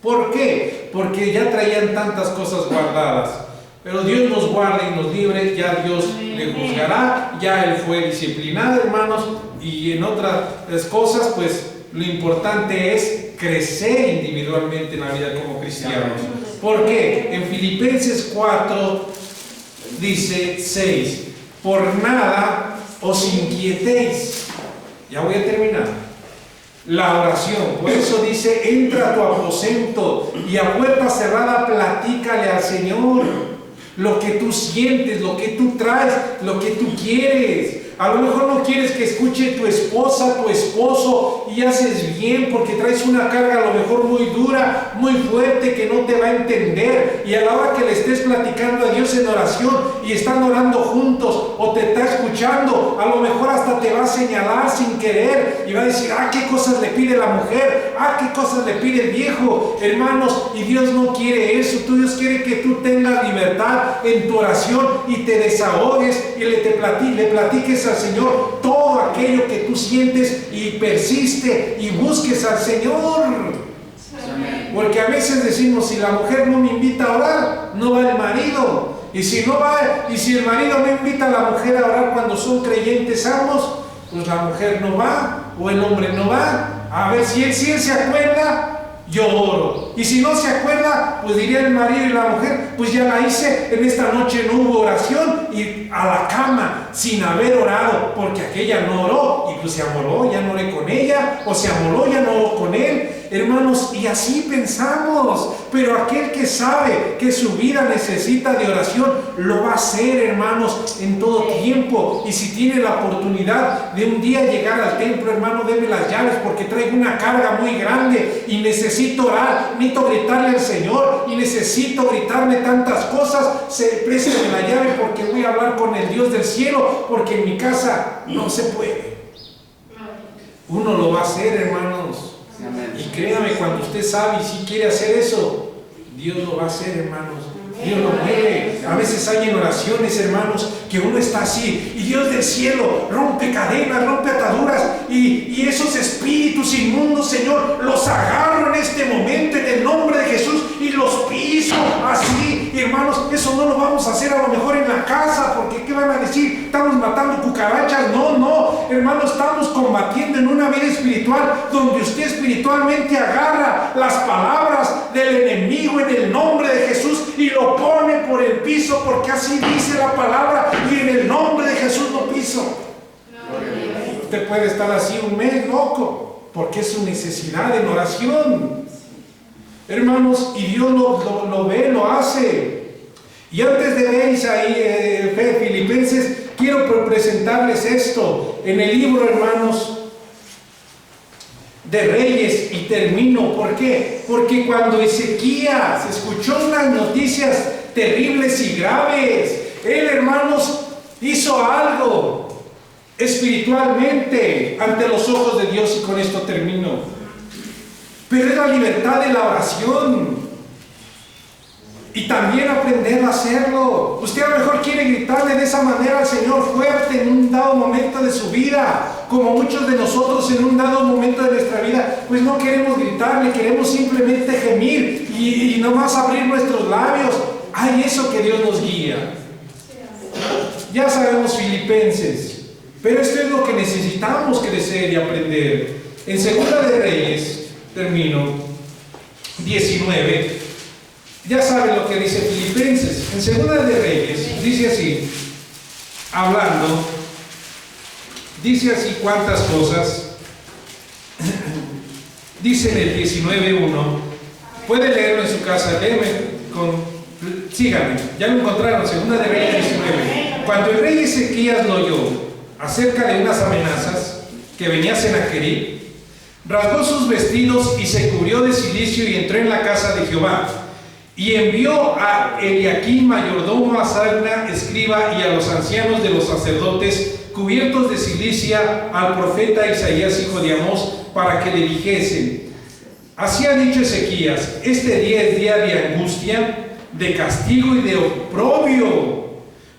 Speaker 1: ¿Por qué? Porque ya traían tantas cosas guardadas. Pero Dios nos guarde y nos libre, ya Dios le juzgará, ya Él fue disciplinado, hermanos, y en otras cosas, pues lo importante es crecer individualmente en la vida como cristianos. ¿Por qué? En Filipenses 4 dice 6. Por nada os inquietéis. Ya voy a terminar. La oración. Por eso dice, entra a tu aposento y a puerta cerrada platícale al Señor lo que tú sientes, lo que tú traes, lo que tú quieres. A lo mejor no quieres que escuche tu esposa, tu esposo, y haces bien porque traes una carga a lo mejor muy dura, muy fuerte, que no te va a entender. Y a la hora que le estés platicando a Dios en oración y están orando juntos o te está escuchando, a lo mejor hasta te va a señalar sin querer y va a decir, qué cosas le pide la mujer, qué cosas le pide el viejo. Hermanos, y Dios no quiere eso. Dios quiere que tú tengas libertad en tu oración y te desahogues y le platiques al Señor todo aquello que tú sientes y persiste y busques al Señor. Porque a veces decimos, si la mujer no me invita a orar, no va el marido. Y si el marido no invita a la mujer a orar cuando son creyentes ambos, pues la mujer no va o el hombre no va. A ver, si él se acuerda, yo oro. Y si no se acuerda, pues diría el marido y la mujer, pues ya la hice, en esta noche no hubo oración, y a la cama sin haber orado, porque aquella no oró, y pues se amoló, ya no oré con ella, o se amoló, ya no oró con él. Hermanos, y así pensamos, pero aquel que sabe que su vida necesita de oración, lo va a hacer, hermanos, en todo tiempo. Y si tiene la oportunidad de un día llegar al templo, hermano, deme las llaves, porque traigo una carga muy grande y necesito orar, necesito gritarle al Señor y necesito gritarle tantas cosas. Préstame la llave porque voy a hablar con el Dios del cielo, porque en mi casa no se puede. Uno lo va a hacer, hermanos. Y créame, cuando usted sabe y si quiere hacer eso, Dios lo va a hacer, hermanos. Dios lo mueve. A veces hay en oraciones, hermanos, que uno está así y Dios del cielo rompe cadenas, rompe ataduras, y esos espíritus inmundos, Señor, los agarro en este momento en el nombre de Jesús y los piso así. Y hermanos, eso no lo vamos a hacer a lo mejor en la casa, porque ¿qué van a decir? Estamos matando cucarachas. No, hermanos, estamos combatiendo en una vida espiritual donde usted espiritualmente agarra las palabras del enemigo en el nombre de Jesús y lo pone por el piso, porque así dice la palabra, y en el nombre de Jesús lo piso. Usted puede estar así un mes loco, porque es su necesidad en oración, hermanos, y Dios lo ve, lo hace. Y antes de ver ahí Filipenses, quiero presentarles esto en el libro, hermanos, de Reyes, y termino. ¿Por qué? Porque cuando Ezequías escuchó unas noticias terribles y graves, él, hermanos, hizo algo espiritualmente ante los ojos de Dios, y con esto termino. Pero es la libertad de la oración y también aprender a hacerlo. Usted a lo mejor quiere gritarle de esa manera al Señor fuerte en un dado momento de su vida, como muchos de nosotros en un dado momento de nuestra vida, pues no queremos gritarle, queremos simplemente gemir y nomás abrir nuestros labios. Hay eso que Dios nos guía. Ya sabemos Filipenses, pero esto es lo que necesitamos crecer y aprender. En Segunda de Reyes, termino, 19, ya saben lo que dice Filipenses. En Segunda de Reyes, dice así, hablando, dice así cuántas cosas. Dice en el 19:1, puede leerlo en su casa, síganme, ya lo encontraron, Segunda de Reyes 19. Cuando el rey Ezequías lo oyó acerca de unas amenazas que venía Sennacherib, rasgó sus vestidos y se cubrió de cilicio y entró en la casa de Jehová. Y envió a Eliaquim, mayordomo, a Sabna, escriba, y a los ancianos de los sacerdotes, cubiertos de cilicia, al profeta Isaías, hijo de Amós, para que le dijesen: así ha dicho Ezequías, este día es día de angustia, de castigo y de oprobio,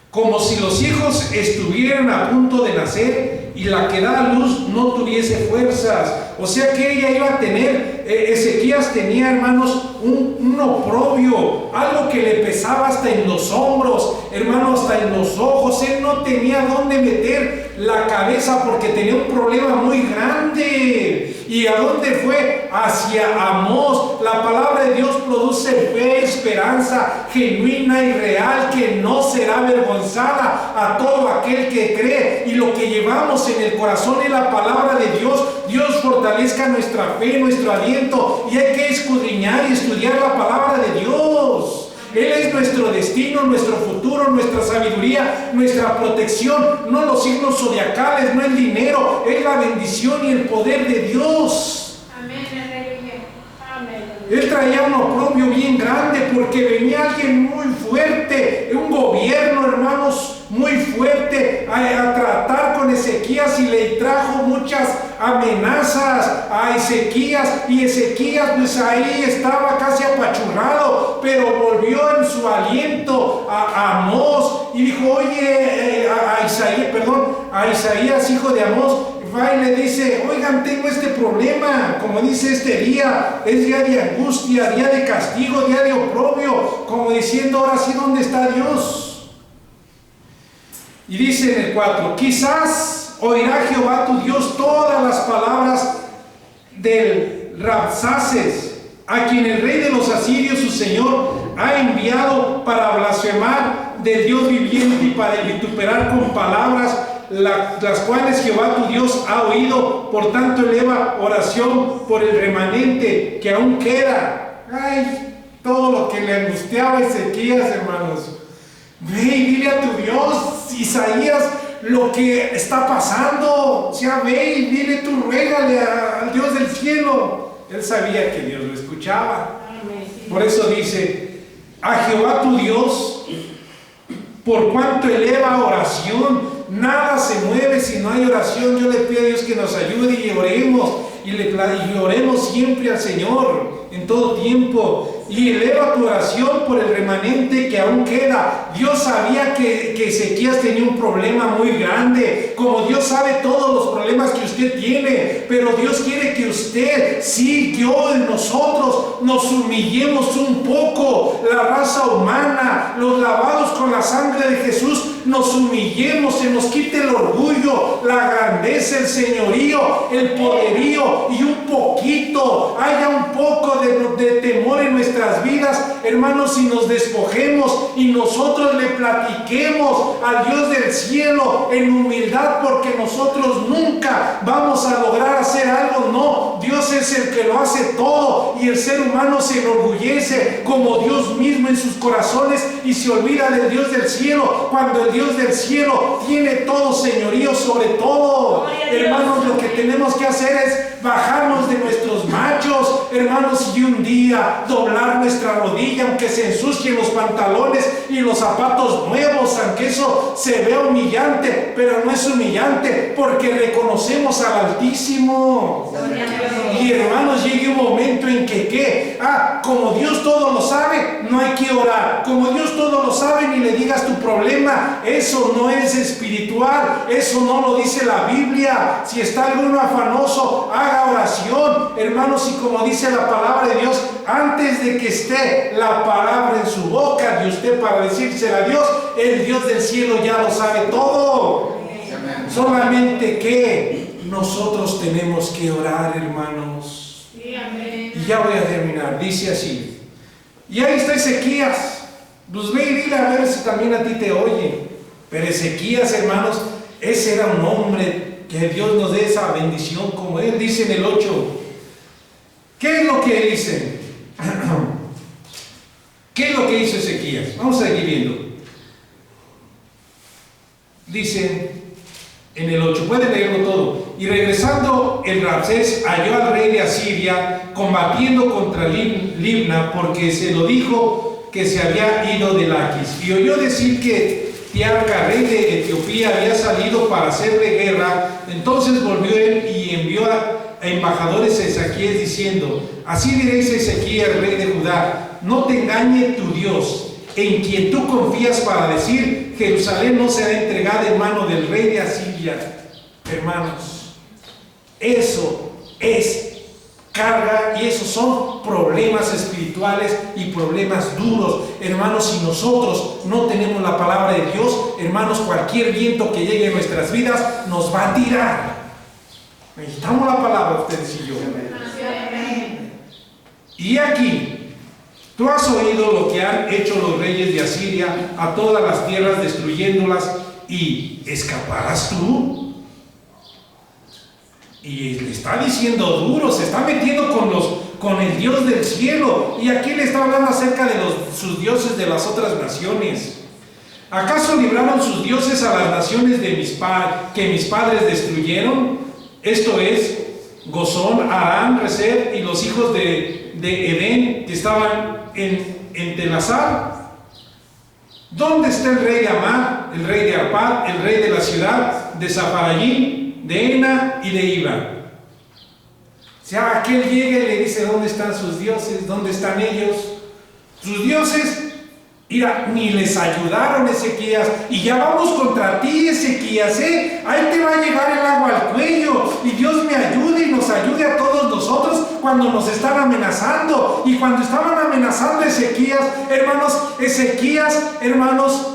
Speaker 1: como si los hijos estuvieran a punto de nacer y la que da a luz no tuviese fuerzas. O sea que ella iba a tener, Ezequías tenía, hermanos, un oprobio, algo que le pesaba hasta en los hombros, hermanos, hasta en los ojos. Él no tenía dónde meter la cabeza porque tenía un problema muy grande. ¿Y a dónde fue? Hacia Amós. La palabra de Dios produce fe, esperanza genuina y real, que no será avergonzada a todo aquel que cree. Y lo que llevamos en el corazón es la palabra de Dios. Dios fortalezca nuestra fe, nuestro aliento, y hay que escudriñar y estudiar la palabra de Dios. Él es nuestro destino, nuestro futuro, nuestra sabiduría, nuestra protección, no los signos zodiacales, no el dinero, es la bendición y el poder de Dios.
Speaker 3: Amén, aleluya. Amén.
Speaker 1: Él traía un oprobio bien grande porque venía alguien muy fuerte, un gobierno, hermanos, muy fuerte a tratar con Ezequías, y le trajo muchas amenazas a Ezequías, y Ezequías pues ahí estaba casi apachurrado, pero volvió en su aliento a Amós y dijo: oye, a Isaías, hijo de Amós, va y le dice: oigan, tengo este problema, como dice este día, es día de angustia, día de castigo, día de oprobio, como diciendo: ahora sí, ¿dónde está Dios? Y dice en el 4, quizás oirá Jehová tu Dios todas las palabras del Rabsaces, a quien el rey de los asirios, su señor, ha enviado para blasfemar del Dios viviente y para vituperar con palabras las cuales Jehová tu Dios ha oído. Por tanto eleva oración por el remanente que aún queda. Ay, todo lo que le angustiaba a Ezequías, hermanos. Ve y dile a tu Dios, Isaías, lo que está pasando. O sea, ve y dile, tú ruégale al Dios del cielo. Él sabía que Dios lo escuchaba. Por eso dice: a Jehová tu Dios, por cuanto eleva oración, nada se mueve si no hay oración. Yo le pido a Dios que nos ayude y oremos, y oremos siempre al Señor en todo tiempo. Y eleva tu oración por el remanente que aún queda. Dios sabía que Ezequías tenía un problema muy grande, como Dios sabe todos los problemas que usted tiene, pero Dios quiere que usted, sí, yo, nosotros nos humillemos un poco, la raza humana, los lavados con la sangre de Jesús, nos humillemos, se nos quite el orgullo, la grandeza, el señorío, el poderío, y un poquito, haya un poco de temor en nuestras vidas, hermanos, y nos despojemos y nosotros le platiquemos al Dios del cielo en humildad, porque nosotros nunca vamos a lograr hacer algo. No, Dios es el que lo hace todo, y el ser humano se enorgullece como Dios mismo en sus corazones y se olvida del Dios del cielo, cuando el Dios del cielo tiene todo señorío sobre todo. Hermanos, lo que tenemos que hacer es bajarnos de nuestros machos, hermanos, y un día doblar nuestra rodilla, aunque se ensucien los pantalones y los zapatos nuevos, aunque eso se vea humillante, pero no es humillante porque reconocemos al Altísimo.
Speaker 4: Y hermanos, llegue un momento en que, ¿qué? Como Dios todo lo sabe, no hay que orar. Como Dios todo lo sabe, ni le digas tu problema. Eso no es espiritual, eso no lo dice la Biblia. Si está alguno afanoso, haga oración, hermanos. Y como dice la palabra de Dios, antes de que esté la palabra en su boca de usted para decírsela a Dios, el Dios del cielo ya lo sabe todo. Solamente que nosotros tenemos que orar, hermanos. Y ya voy a terminar. Dice así. Y ahí está Ezequías. Pues ve y dile a ver si también a ti te oye. Pero Ezequías, hermanos, ese era un hombre, que Dios nos dé esa bendición como él. Dice en el 8. ¿Qué es lo que dice? ¿Qué es lo que hizo Ezequías? Vamos a seguir viendo. Dice en el 8, pueden leerlo todo. Y regresando el Rabsés halló al rey de Asiria combatiendo contra Libna, porque se lo dijo que se había ido de Laquis. Y oyó decir que Tiarca, rey de Etiopía, había salido para hacerle guerra. Entonces volvió él y envió a embajadores a Ezequías diciendo: así diréis a Ezequías, rey de Judá: no te engañe tu Dios, en quien tú confías, para decir: Jerusalén no será entregada en mano del rey de Asiria. Hermanos, eso es carga y esos son problemas espirituales y problemas duros. Hermanos, si nosotros no tenemos la palabra de Dios, hermanos, cualquier viento que llegue a nuestras vidas nos va a tirar. Necesitamos la palabra, ustedes y yo. Y aquí, tú has oído lo que han hecho los reyes de Asiria a todas las tierras, destruyéndolas, y ¿escaparás tú? Y le está diciendo duro, se está metiendo con el Dios del cielo. Y aquí le está hablando acerca de sus dioses de las otras naciones. ¿Acaso libraron sus dioses a las naciones que mis padres destruyeron? Esto es, Gozón, Aram, Rezef y los hijos de Edén que estaban en Telasar. ¿Dónde está el rey de Amar, el rey de Arpad, el rey de la ciudad de Zafarayim, de Ena y de Iba? O sea, aquel llega y le dice: ¿dónde están sus dioses? ¿Dónde están ellos? Sus dioses, mira, ni les ayudaron, Ezequías, y ya vamos contra ti, Ezequías, ahí te va a llegar el agua al cuello, y Dios me ayude y nos ayude a todos nosotros cuando nos están amenazando. Y cuando estaban amenazando a Ezequías, hermanos,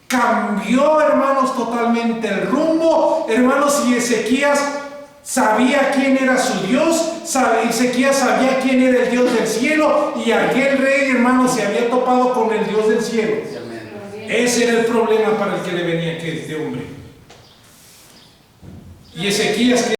Speaker 4: cambió, hermanos, totalmente el rumbo, hermanos. Y Ezequías sabía quién era su Dios, Ezequías sabía quién era el Dios del cielo, y aquel rey, hermanos, se había topado con el Dios del cielo. Ese era el problema para el que le venía este hombre. Y Ezequías